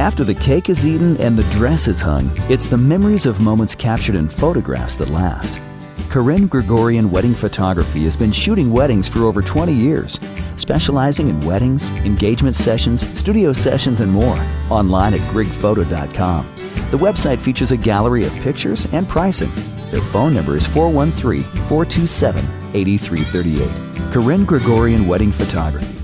After the cake is eaten and the dress is hung, it's the memories of moments captured in photographs that last. Corinne Gregorian Wedding Photography has been shooting weddings for over 20 years, specializing in weddings, engagement sessions, studio sessions, and more. Online at Grigphoto.com. The website features a gallery of pictures and pricing. Their phone number is 413-427-8338. Corinne Gregorian Wedding Photography.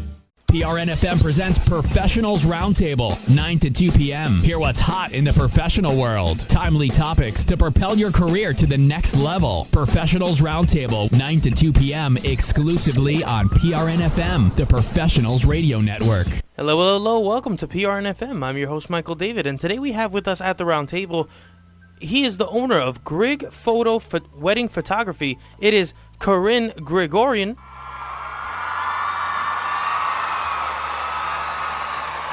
PRNFM presents Professionals Roundtable, 9 to 2 p.m. Hear what's hot in the professional world. Timely topics to propel your career to the next level. Professionals Roundtable, 9 to 2 p.m. exclusively on PRNFM, the Professionals Radio Network. Hello. Welcome to PRNFM. I'm your host, Michael David, and today we have with us at the roundtable, he is the owner of Grigphoto Wedding Photography. It is Corinne Gregorian.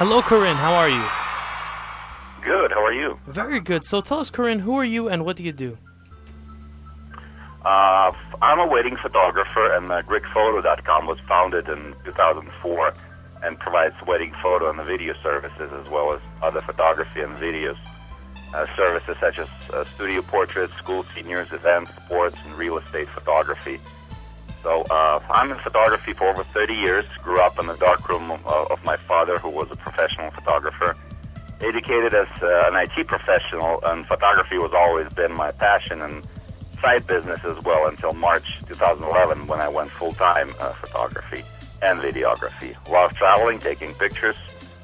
Hello, Corinne. How are you? Good. How are you? Very good. So tell us, Corinne, who are you and what do you do? I'm a wedding photographer, and Grigphoto.com was founded in 2004 and provides wedding photo and video services as well as other photography and videos services such as studio portraits, school seniors, events, sports, and real estate photography. So I'm in photography for over 30 years, grew up in the darkroom of my father, who was a professional photographer. Educated as an IT professional, and photography was always been my passion and side business as well until March 2011 when I went full-time photography and videography. Love traveling, taking pictures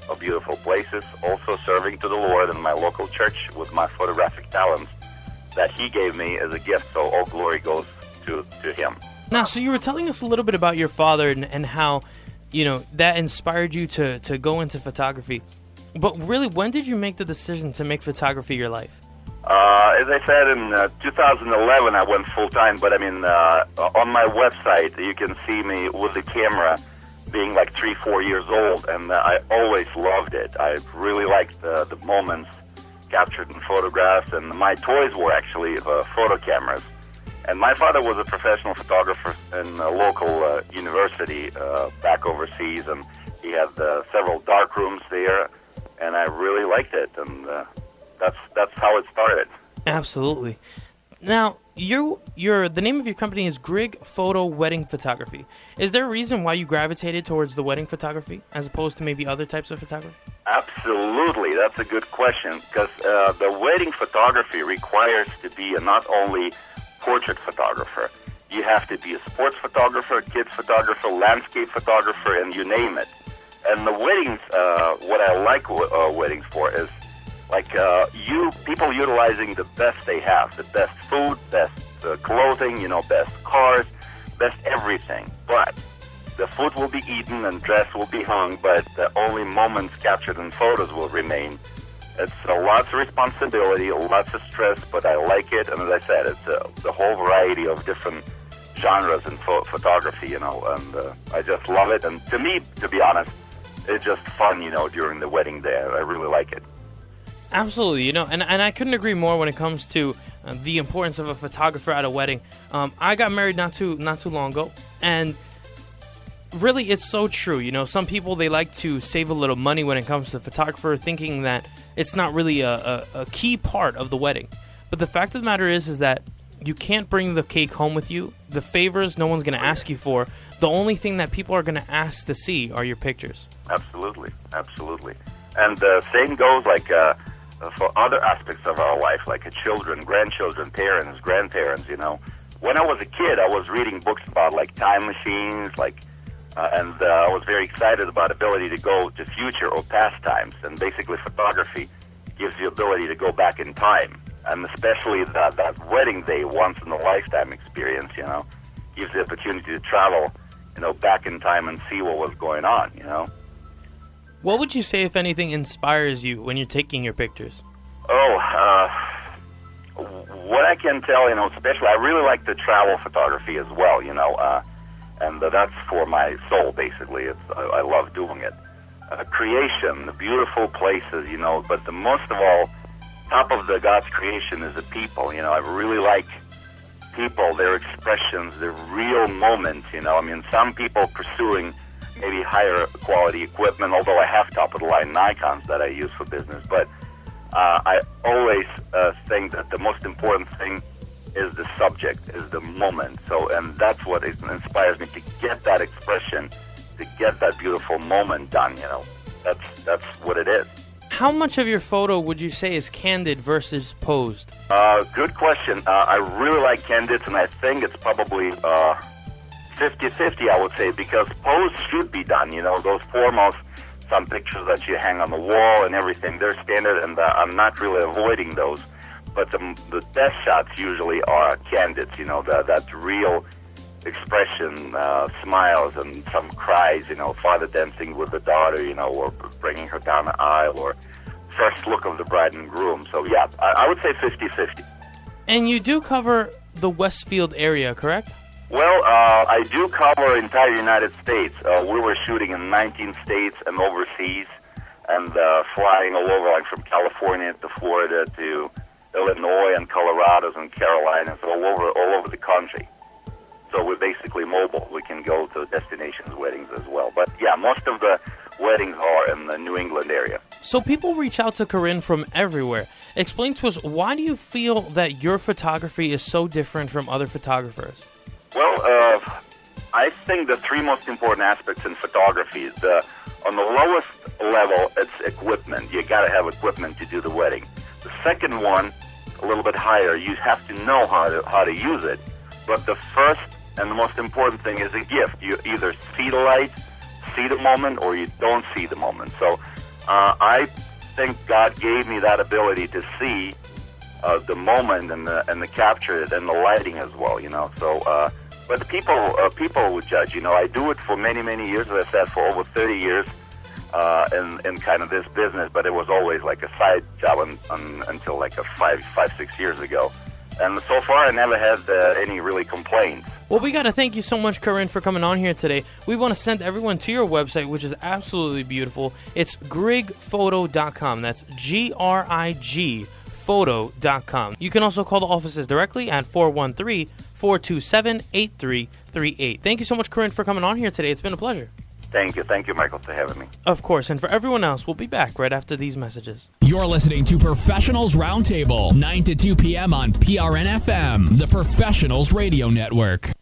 of beautiful places, also serving to the Lord in my local church with my photographic talents that He gave me as a gift, so all glory goes to Him. Now, so you were telling us a little bit about your father and how, that inspired you to go into photography. But really, when did you make the decision to make photography your life? As I said, in 2011, I went full-time, but on my website, you can see me with the camera being like 3-4 years old, and I always loved it. I really liked the moments captured in photographs, and my toys were actually photo cameras. And my father was a professional photographer in a local university back overseas, and he had several dark rooms there, and I really liked it, and that's how it started. Absolutely. Now, the name of your company is Grigphoto Wedding Photography. Is there a reason why you gravitated towards the wedding photography as opposed to maybe other types of photography? Absolutely. That's a good question, because the wedding photography requires to be not only portrait photographer. You have to be a sports photographer, kids photographer, landscape photographer, and you name it. And the weddings, what I like weddings for is like people utilizing the best they have, the best food, best clothing, best cars, best everything. But the food will be eaten and dress will be hung, but the only moments captured in photos will remain. It's lots of responsibility, lots of stress, but I like it. And as I said, it's the whole variety of different genres in photography, and I just love it. And to me, to be honest, it's just fun, during the wedding day. I really like it. Absolutely, and I couldn't agree more when it comes to the importance of a photographer at a wedding. I got married not too long ago, and really, it's so true. Some people, they like to save a little money when it comes to photographer, thinking that it's not really a key part of the wedding. But the fact of the matter is that you can't bring the cake home with you. The favors, no one's going to ask you for. The only thing that people are going to ask to see are your pictures. Absolutely. And the same goes like for other aspects of our life, like children, grandchildren, parents, grandparents. When I was a kid, I was reading books about like time machines, and I was very excited about ability to go to future or past times. And basically, photography gives you ability to go back in time, and especially that wedding day, once in a lifetime experience. Gives the opportunity to travel, back in time and see what was going on. What would you say, if anything, inspires you when you're taking your pictures? What I can tell, especially, I really like the travel photography as well, and that's for my soul, basically. I love doing it. Creation, the beautiful places, but the most of all, top of the God's creation is the people. I really like people, their expressions, their real moments. Some people pursuing maybe higher quality equipment, although I have top-of-the-line Nikons that I use for business. But I always think that the most important thing is the subject, is the moment. So, and that's what inspires me to get that expression, to get that beautiful moment done, That's what it is. How much of your photo would you say is candid versus posed? Good question. I really like candids, and I think it's probably 50-50, I would say, because pose should be done. Those foremost, some pictures that you hang on the wall and everything, they're standard, and I'm not really avoiding those. But the best shots usually are candids, that real expression, smiles and some cries, father dancing with the daughter, or bringing her down the aisle, or first look of the bride and groom. So, yeah, I would say 50-50. And you do cover the Westfield area, correct? Well, I do cover entire United States. We were shooting in 19 states and overseas, and flying all over, like from California to Florida to Illinois and Colorado and Carolinas, all over the country. So we're basically mobile. We can go to destinations weddings as well. But yeah, most of the weddings are in the New England area. So people reach out to Corinne from everywhere. Explain to us, why do you feel that your photography is so different from other photographers? Well, I think the three most important aspects in photography is on the lowest level, it's equipment. You got to have equipment to do the wedding. The second one, a little bit higher, you have to know how to use it. But the first and the most important thing is a gift. You either see the light, see the moment, or you don't see the moment. So I think God gave me that ability to see the moment and the capture it and the lighting as well. So, but people would judge. I do it for many, many years. As I said, for over 30 years in kind of this business. But it was always like a side job until like 5-6 years ago. And so far, I never had any really complaints. Well, we got to thank you so much, Corinne, for coming on here today. We want to send everyone to your website, which is absolutely beautiful. It's grigphoto.com. That's Grigphoto.com. You can also call the offices directly at 413-427-8338. Thank you so much, Corinne, for coming on here today. It's been a pleasure. Thank you, Michael, for having me. Of course, and for everyone else, we'll be back right after these messages. You're listening to Professionals Roundtable, 9 to 2 p.m. on PRNFM, the Professionals Radio Network.